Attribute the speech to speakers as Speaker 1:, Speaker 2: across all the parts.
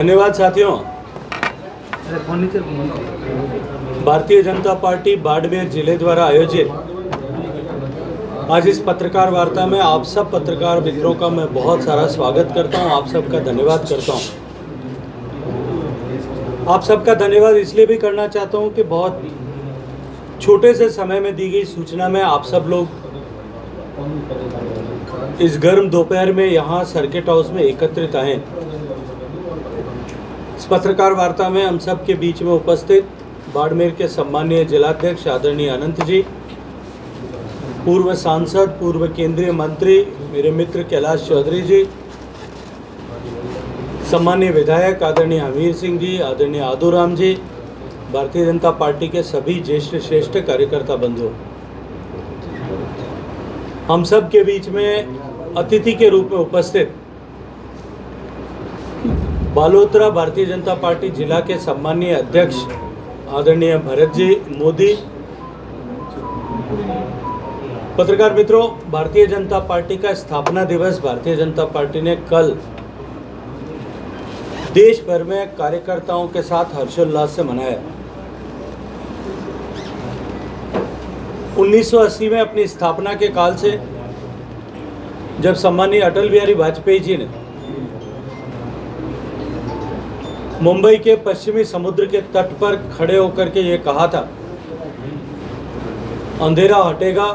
Speaker 1: धन्यवाद साथियों। भारतीय जनता पार्टी बाड़मेर जिले द्वारा आयोजित आज इस पत्रकार वार्ता में आप सब पत्रकार मित्रों का मैं बहुत सारा स्वागत करता हूं। आप सबका धन्यवाद करता हूं। आप सबका धन्यवाद इसलिए भी करना चाहता हूं कि बहुत छोटे से समय में दी गई सूचना में आप सब लोग इस गर्म दोपहर में यहाँ सर्किट हाउस में एकत्रित आए। इस पत्रकार वार्ता में हम सब के बीच में उपस्थित बाड़मेर के सम्मानीय जिलाध्यक्ष आदरणीय अनंत जी, पूर्व सांसद, पूर्व केंद्रीय मंत्री मेरे मित्र कैलाश चौधरी जी, सम्मानीय विधायक आदरणीय हमीर सिंह जी, आदरणीय आदूराम जी, भारतीय जनता पार्टी के सभी ज्येष्ठ श्रेष्ठ कार्यकर्ता बंधुओं, हम सब के बीच में अतिथि के रूप में उपस्थित बालोतरा भारतीय जनता पार्टी जिला के सम्मानीय अध्यक्ष आदरणीय भरत जी मोदी, पत्रकार मित्रों, भारतीय जनता पार्टी का स्थापना दिवस भारतीय जनता पार्टी ने कल देश भर में कार्यकर्ताओं के साथ हर्षोल्लास से मनाया। 1980 में अपनी स्थापना के काल से जब सम्मानीय अटल बिहारी वाजपेयी जी ने मुंबई के पश्चिमी समुद्र के तट पर खड़े होकर के ये कहा था, अंधेरा हटेगा,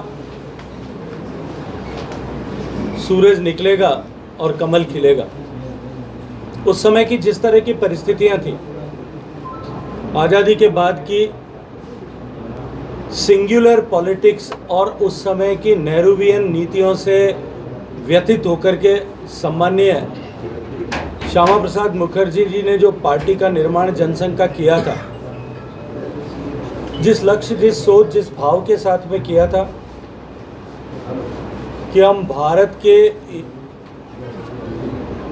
Speaker 1: सूरज निकलेगा और कमल खिलेगा। उस समय की जिस तरह की परिस्थितियां थी, आज़ादी के बाद की सिंगुलर पॉलिटिक्स और उस समय की नेहरूवियन नीतियों से व्यथित होकर के सम्मानीय श्यामा प्रसाद मुखर्जी जी ने जो पार्टी का निर्माण जनसंघ का किया था, जिस लक्ष्य, जिस सोच, जिस भाव के साथ में किया था कि हम भारत के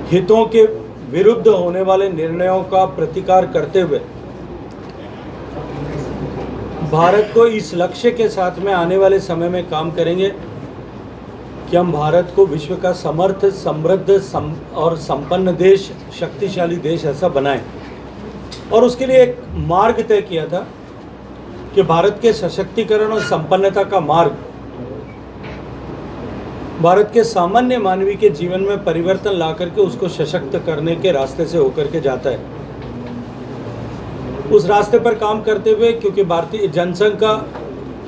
Speaker 1: हितों के विरुद्ध होने वाले निर्णयों का प्रतिकार करते हुए भारत को इस लक्ष्य के साथ में आने वाले समय में काम करेंगे कि हम भारत को विश्व का समर्थ, समृद्ध और संपन्न देश, शक्तिशाली देश ऐसा बनाएं। और उसके लिए एक मार्ग तय किया था कि भारत के सशक्तिकरण और संपन्नता का मार्ग भारत के सामान्य मानवी के जीवन में परिवर्तन ला करके उसको सशक्त करने के रास्ते से होकर के जाता है। उस रास्ते पर काम करते हुए, क्योंकि भारतीय जनसंघ का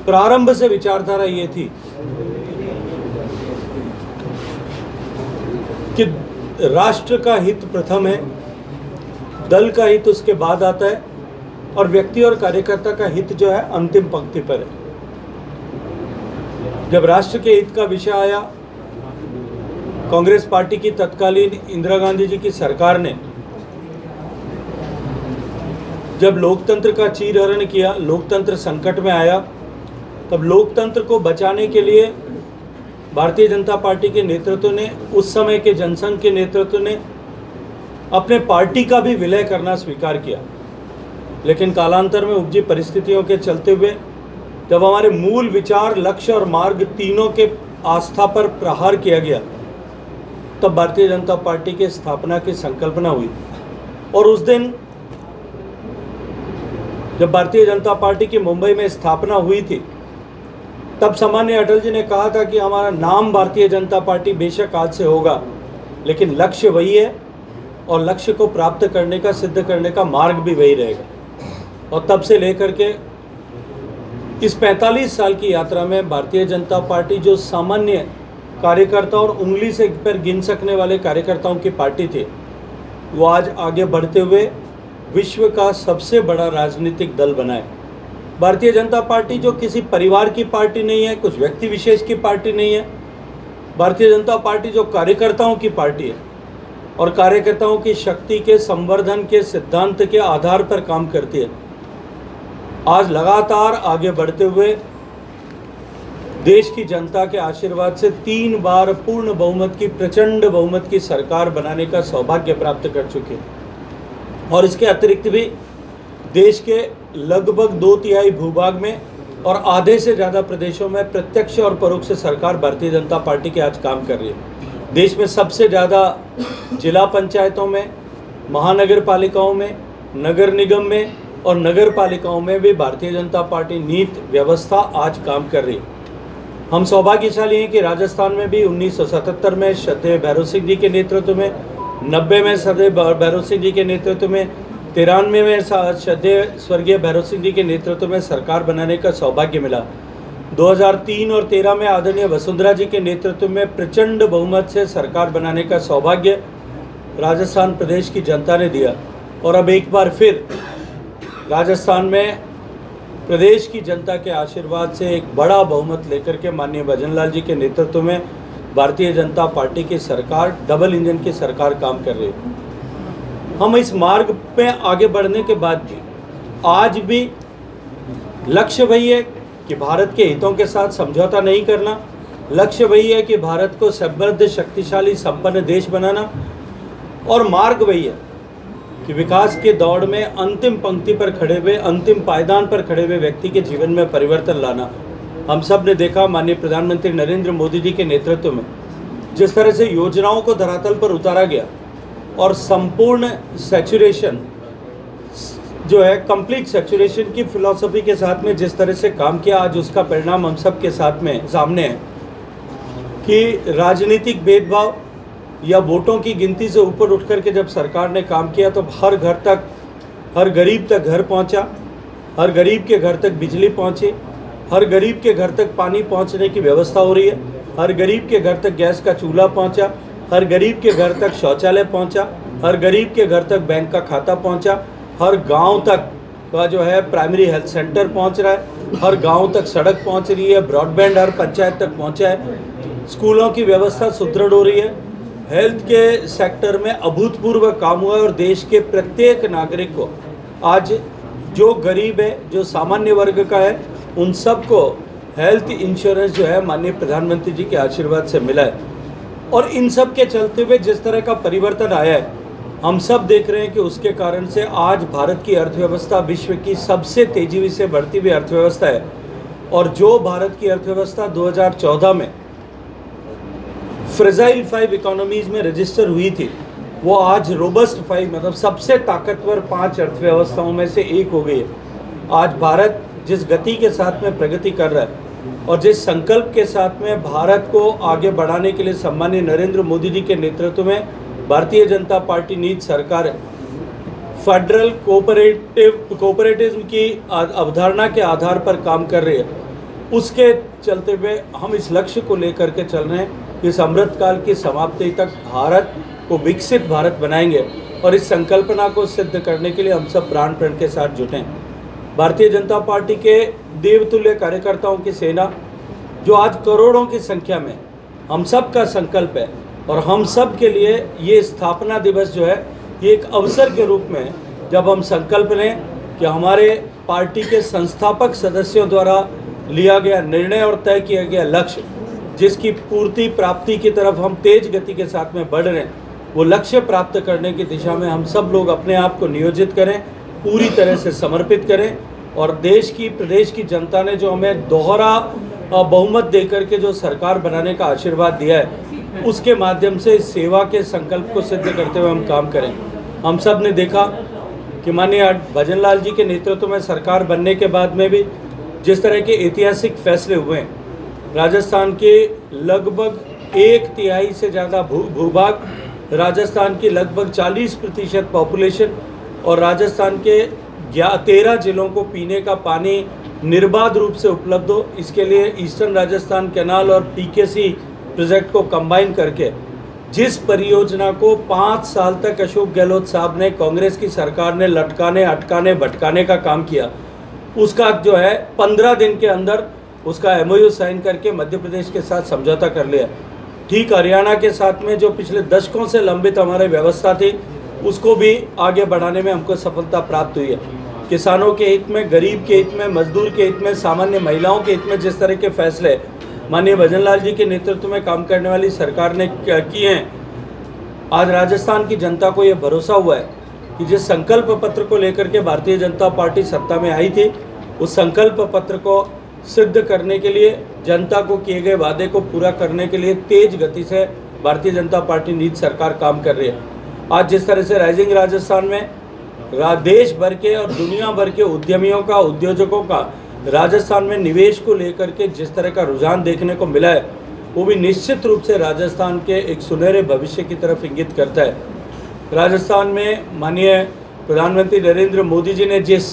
Speaker 1: प्रारंभ से विचारधारा ये थी कि राष्ट्र का हित प्रथम है, दल का हित उसके बाद आता है और व्यक्ति और कार्यकर्ता का हित जो है अंतिम पंक्ति पर है। जब राष्ट्र के हित का विषय आया, कांग्रेस पार्टी की तत्कालीन इंदिरा गांधी जी की सरकार ने जब लोकतंत्र का चीरहरण किया, लोकतंत्र संकट में आया, तब लोकतंत्र को बचाने के लिए भारतीय जनता पार्टी के नेतृत्व ने, उस समय के जनसंघ के नेतृत्व ने अपने पार्टी का भी विलय करना स्वीकार किया। लेकिन कालांतर में उपजी परिस्थितियों के चलते हुए जब हमारे मूल विचार, लक्ष्य और मार्ग तीनों के आस्था पर प्रहार किया गया, तब भारतीय जनता पार्टी के स्थापना की संकल्पना हुई। और उस दिन जब भारतीय जनता पार्टी की मुंबई में स्थापना हुई थी, तब सम्मानीय अटल जी ने कहा था कि हमारा नाम भारतीय जनता पार्टी बेशक आज से होगा, लेकिन लक्ष्य वही है और लक्ष्य को प्राप्त करने का, सिद्ध करने का मार्ग भी वही रहेगा। और तब से लेकर के इस 45 साल की यात्रा में भारतीय जनता पार्टी जो सामान्य कार्यकर्ता और उंगली से पर गिन सकने वाले कार्यकर्ताओं की पार्टी थी, वो आज आगे बढ़ते हुए विश्व का सबसे बड़ा राजनीतिक दल बना है। भारतीय जनता पार्टी जो किसी परिवार की पार्टी नहीं है, कुछ व्यक्ति विशेष की पार्टी नहीं है। भारतीय जनता पार्टी जो कार्यकर्ताओं की पार्टी है और कार्यकर्ताओं की शक्ति के संवर्धन के सिद्धांत के आधार पर काम करती है। आज लगातार आगे बढ़ते हुए देश की जनता के आशीर्वाद से 3 बार पूर्ण बहुमत की, प्रचंड बहुमत की सरकार बनाने का सौभाग्य प्राप्त कर चुकी है। और इसके अतिरिक्त भी देश के लगभग 2/3 भूभाग में और आधे से ज़्यादा प्रदेशों में प्रत्यक्ष और परोक्ष सरकार भारतीय जनता पार्टी की आज काम कर रही है। देश में सबसे ज़्यादा जिला पंचायतों में महानगर पालिकाओं में, नगर निगम में और नगर पालिकाओं में भी भारतीय जनता पार्टी नीति व्यवस्था आज काम कर रही है। हम सौभाग्यशाली हैं कि राजस्थान में भी 1977 में श्रद्धेय भैरव सिंह जी के नेतृत्व में, 90 में श्रद्धेय भैरव सिंह जी के नेतृत्व में, 93 में श्रद्धेय स्वर्गीय भैरव सिंह जी के नेतृत्व में सरकार बनाने का सौभाग्य मिला। 2003 और 13 में आदरणीय वसुंधरा जी के नेतृत्व में प्रचंड बहुमत से सरकार बनाने का सौभाग्य राजस्थान प्रदेश की जनता ने दिया। और अब एक बार फिर राजस्थान में प्रदेश की जनता के आशीर्वाद से एक बड़ा बहुमत लेकर के माननीय भजनलाल जी के नेतृत्व में भारतीय जनता पार्टी की सरकार, डबल इंजन की सरकार काम कर रही है। हम इस मार्ग पे आगे बढ़ने के बाद भी आज भी लक्ष्य वही है कि भारत के हितों के साथ समझौता नहीं करना। लक्ष्य वही है कि भारत को समृद्ध, शक्तिशाली, संपन्न देश बनाना। और मार्ग वही है कि विकास के दौड़ में अंतिम पंक्ति पर खड़े हुए, अंतिम पायदान पर खड़े हुए व्यक्ति के जीवन में परिवर्तन लाना। हम सब ने देखा माननीय प्रधानमंत्री नरेंद्र मोदी जी के नेतृत्व में जिस तरह से योजनाओं को धरातल पर उतारा गया और संपूर्ण सैचुरेशन जो है, कंप्लीट सैचुरेशन की फिलॉसफी के साथ में जिस तरह से काम किया, आज उसका परिणाम हम सब के साथ में सामने है कि राजनीतिक भेदभाव या वोटों की गिनती से ऊपर उठ करके जब सरकार ने काम किया तो हर घर तक, हर गरीब तक घर पहुंचा, हर गरीब के घर तक बिजली पहुंची, हर गरीब के घर तक पानी पहुंचने की व्यवस्था हो रही है, हर गरीब के घर तक गैस का चूल्हा पहुंचा, हर गरीब के घर तक शौचालय पहुंचा, हर गरीब के घर तक बैंक का खाता पहुंचा, हर गांव तक का जो है प्राइमरी हेल्थ सेंटर पहुंच रहा है, हर गांव तक सड़क पहुंच रही है, ब्रॉडबैंड हर पंचायत तक पहुंचा है, स्कूलों की व्यवस्था सुदृढ़ हो रही है, हेल्थ के सेक्टर में अभूतपूर्व काम हुआ है। और देश के प्रत्येक नागरिक को आज, जो गरीब है, जो सामान्य वर्ग का है, उन सबको हेल्थ इंश्योरेंस जो है माननीय प्रधानमंत्री जी के आशीर्वाद से मिला है। और इन सब के चलते हुए जिस तरह का परिवर्तन आया है, हम सब देख रहे हैं कि उसके कारण से आज भारत की अर्थव्यवस्था विश्व की सबसे तेजी से बढ़ती हुई अर्थव्यवस्था है। और जो भारत की अर्थव्यवस्था 2014 में फ्रेजाइल 5 इकोनॉमीज में रजिस्टर हुई थी, वो आज रोबस्ट 5 मतलब सबसे ताकतवर 5 अर्थव्यवस्थाओं में से एक हो गई है। आज भारत जिस गति के साथ में प्रगति कर रहा है और जिस संकल्प के साथ में भारत को आगे बढ़ाने के लिए सम्मानीय नरेंद्र मोदी जी के नेतृत्व में भारतीय जनता पार्टी नीति सरकार फेडरल कोऑपरेटिज्म की अवधारणा के आधार पर काम कर रही है, उसके चलते हुए हम इस लक्ष्य को लेकर के चल रहे हैं कि इस अमृतकाल की समाप्ति तक भारत को विकसित भारत बनाएंगे। और इस संकल्पना को सिद्ध करने के लिए हम सब प्राण प्रण के साथ जुटें। भारतीय जनता पार्टी के देवतुल्य कार्यकर्ताओं की सेना जो आज करोड़ों की संख्या में हम सब का संकल्प है, और हम सब के लिए ये स्थापना दिवस जो है, ये एक अवसर के रूप में जब हम संकल्प लें कि हमारे पार्टी के संस्थापक सदस्यों द्वारा लिया गया निर्णय और तय किया गया लक्ष्य, जिसकी पूर्ति प्राप्ति की तरफ हम तेज गति के साथ में बढ़ रहे हैं, वो लक्ष्य प्राप्त करने की दिशा में हम सब लोग अपने आप को नियोजित करें, पूरी तरह से समर्पित करें। और देश की, प्रदेश की जनता ने जो हमें दोहरा बहुमत देकर के जो सरकार बनाने का आशीर्वाद दिया है, उसके माध्यम से इस सेवा के संकल्प को सिद्ध करते हुए हम काम करें। हम सब ने देखा कि माननीय भजनलाल जी के नेतृत्व में सरकार बनने के बाद में भी जिस तरह के ऐतिहासिक फैसले हुए हैं, राजस्थान के लगभग 1/3 से ज़्यादा भूभाग, राजस्थान की लगभग 40% पॉपुलेशन और राजस्थान के 13 जिलों को पीने का पानी निर्बाध रूप से उपलब्ध हो, इसके लिए ईस्टर्न राजस्थान कैनाल और पीकेसी प्रोजेक्ट को कंबाइन करके जिस परियोजना को 5 साल तक अशोक गहलोत साहब ने, कांग्रेस की सरकार ने लटकाने, अटकाने, भटकाने का काम किया, उसका जो है 15 दिन के अंदर उसका MOU साइन करके मध्य प्रदेश के साथ समझौता कर लिया। ठीक हरियाणा के साथ में जो पिछले दशकों से लंबित हमारी व्यवस्था थी, उसको भी आगे बढ़ाने में हमको सफलता प्राप्त हुई है। किसानों के हित में, गरीब के हित में, मजदूर के हित में, सामान्य महिलाओं के हित में जिस तरह के फैसले माननीय भजनलाल जी के नेतृत्व में काम करने वाली सरकार ने किए हैं, आज राजस्थान की जनता को ये भरोसा हुआ है कि जिस संकल्प पत्र को लेकर के भारतीय जनता पार्टी सत्ता में आई थी, उस संकल्प पत्र को सिद्ध करने के लिए, जनता को किए गए वादे को पूरा करने के लिए तेज गति से भारतीय जनता पार्टी नीति सरकार काम कर रही है। आज जिस तरह से राइजिंग राजस्थान में देश भर के और दुनिया भर के उद्यमियों का, उद्योजकों का राजस्थान में निवेश को लेकर के जिस तरह का रुझान देखने को मिला है, वो भी निश्चित रूप से राजस्थान के एक सुनहरे भविष्य की तरफ इंगित करता है। राजस्थान में माननीय प्रधानमंत्री नरेंद्र मोदी जी ने जिस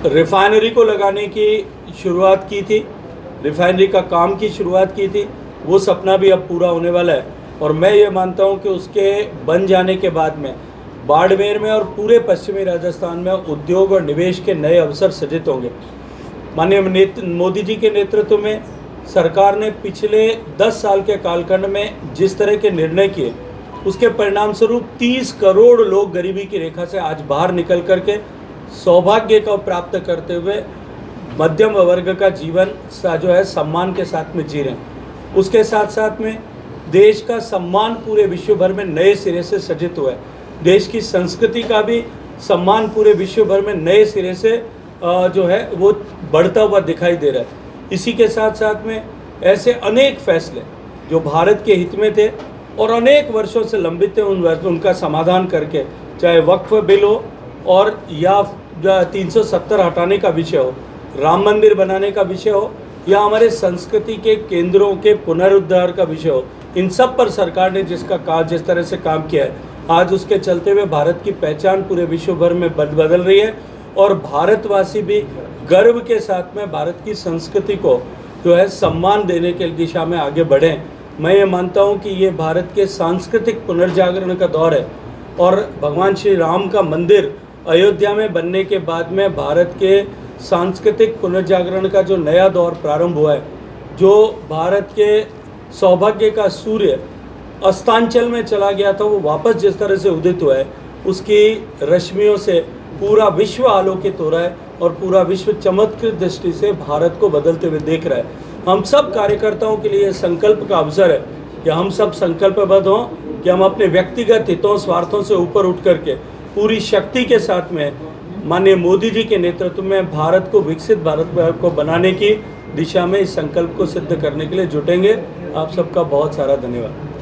Speaker 1: रिफाइनरी को लगाने की शुरुआत की थी, रिफाइनरी का काम की शुरुआत की थी, वो सपना भी अब पूरा होने वाला है। और मैं ये मानता हूँ कि उसके बन जाने के बाद में बाड़मेर में और पूरे पश्चिमी राजस्थान में उद्योग और निवेश के नए अवसर सृजित होंगे। माननीय मोदी जी के नेतृत्व में सरकार ने पिछले 10 साल के कालखंड में जिस तरह के निर्णय किए, उसके परिणाम स्वरूप 30 करोड़ लोग गरीबी की रेखा से आज बाहर निकल करके सौभाग्य को प्राप्त करते हुए मध्यम वर्ग का जीवन जो है सम्मान के साथ में जी रहे हैं। उसके साथ साथ में देश का सम्मान पूरे विश्व भर में नए सिरे से सृजित हुआ है। देश की संस्कृति का भी सम्मान पूरे विश्व भर में नए सिरे से जो है वो बढ़ता हुआ दिखाई दे रहा है। इसी के साथ साथ में ऐसे अनेक फैसले जो भारत के हित में थे और अनेक वर्षों से लंबित थे, उनका समाधान करके, चाहे वक्फ बिल हो और या 370 हटाने का विषय हो, राम मंदिर बनाने का विषय हो या हमारे संस्कृति के केंद्रों के पुनरुद्धार का विषय हो, इन सब पर सरकार ने जिस तरह से काम किया है, आज उसके चलते हुए भारत की पहचान पूरे विश्व भर में बदल रही है और भारतवासी भी गर्व के साथ में भारत की संस्कृति को जो है सम्मान देने के दिशा में आगे बढ़ें। मैं ये मानता हूँ कि ये भारत के सांस्कृतिक पुनर्जागरण का दौर है और भगवान श्री राम का मंदिर अयोध्या में बनने के बाद में भारत के सांस्कृतिक पुनर्जागरण का जो नया दौर प्रारंभ हुआ है, जो भारत के सौभाग्य का सूर्य अस्तांचल में चला गया था, वो वापस जिस तरह से उदित हुआ है, उसकी रश्मियों से पूरा विश्व आलोकित हो रहा है और पूरा विश्व चमत्कृत दृष्टि से भारत को बदलते हुए देख रहा है। हम सब कार्यकर्ताओं के लिए संकल्प का अवसर है कि हम सब संकल्पबद्ध हों कि हम अपने व्यक्तिगत हितों, स्वार्थों से ऊपर उठ करके पूरी शक्ति के साथ में माननीय मोदी जी के नेतृत्व में भारत को विकसित भारत को बनाने की दिशा में इस संकल्प को सिद्ध करने के लिए जुटेंगे। आप सबका बहुत सारा धन्यवाद।